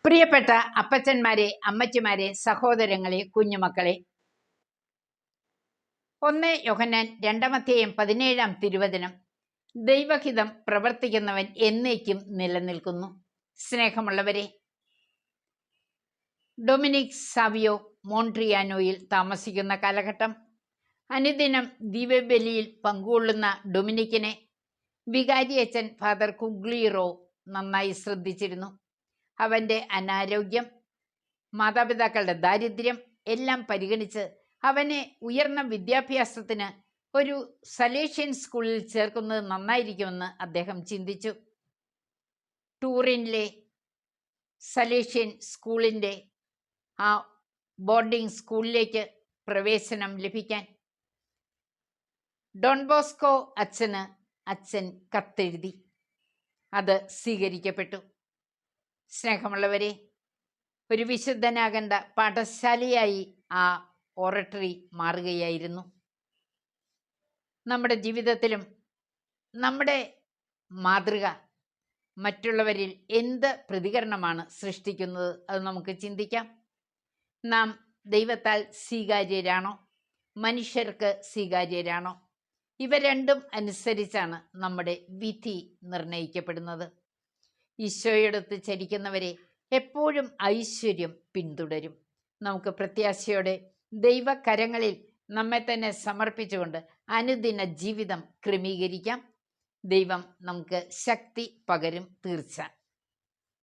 പ്രിയപ്പെട്ട അപ്പച്ചന്മാരെ, അമ്മച്ചിമാരെ, സഹോദരങ്ങളെ, കുഞ്ഞുമക്കളെ, 1 യോഹന്നാൻ 2:17 തിരുവചനം, ദൈവഹിതം പ്രവർത്തിക്കുന്നവൻ എന്നേക്കും നിലനിൽക്കുന്നു. സ്നേഹമുള്ളവരെ, ഡൊമിനിക് സാവിയോ മോൺട്രിയാനോയിൽ താമസിക്കുന്ന കാലഘട്ടം. അനുദിനം ദിവ്യബലിയിൽ പങ്കുകൊള്ളുന്ന ഡൊമിനിക്കിനെ വികാരിയച്ചൻ ഫാദർ കുഗ്ലീറോ നന്നായി ശ്രദ്ധിച്ചിരുന്നു. അവൻ്റെ അനാരോഗ്യം, മാതാപിതാക്കളുടെ ദാരിദ്ര്യം എല്ലാം പരിഗണിച്ച് അവനെ ഉയർന്ന വിദ്യാഭ്യാസത്തിന് ഒരു സലേഷ്യൻ സ്കൂളിൽ ചേർക്കുന്നത് നന്നായിരിക്കുമെന്ന് അദ്ദേഹം ചിന്തിച്ചു. ടൂറിനിലെ സലേഷ്യൻ സ്കൂളിൻ്റെ ആ ബോർഡിംഗ് സ്കൂളിലേക്ക് പ്രവേശനം ലഭിക്കാൻ ഡോൺ ബോസ്കോ അച്ഛൻ കത്തെഴുതി. അത് സ്വീകരിക്കപ്പെട്ടു. സ്നേഹമുള്ളവരെ, ഒരു വിശുദ്ധനാകേണ്ട പാഠശാലയായി ആ ഓറട്ടറി മാറുകയായിരുന്നു. നമ്മുടെ ജീവിതത്തിലും നമ്മുടെ മാതൃക മറ്റുള്ളവരിൽ എന്ത് പ്രതികരണമാണ് സൃഷ്ടിക്കുന്നത്? അത് നമുക്ക് ചിന്തിക്കാം. നാം ദൈവത്താൽ സ്വീകാര്യരാണോ? മനുഷ്യർക്ക് സ്വീകാര്യരാണോ? ഇവ രണ്ടും അനുസരിച്ചാണ് നമ്മുടെ വിധി നിർണയിക്കപ്പെടുന്നത്. ഈശോയോടൊത്ത് ചരിക്കുന്നവരെ എപ്പോഴും ഐശ്വര്യം പിന്തുടരും. നമുക്ക് പ്രത്യാശയോടെ ദൈവകരങ്ങളിൽ നമ്മെ തന്നെ സമർപ്പിച്ചുകൊണ്ട് അനുദിന ജീവിതം ക്രമീകരിക്കാം. ദൈവം നമുക്ക് ശക്തി പകരും, തീർച്ച.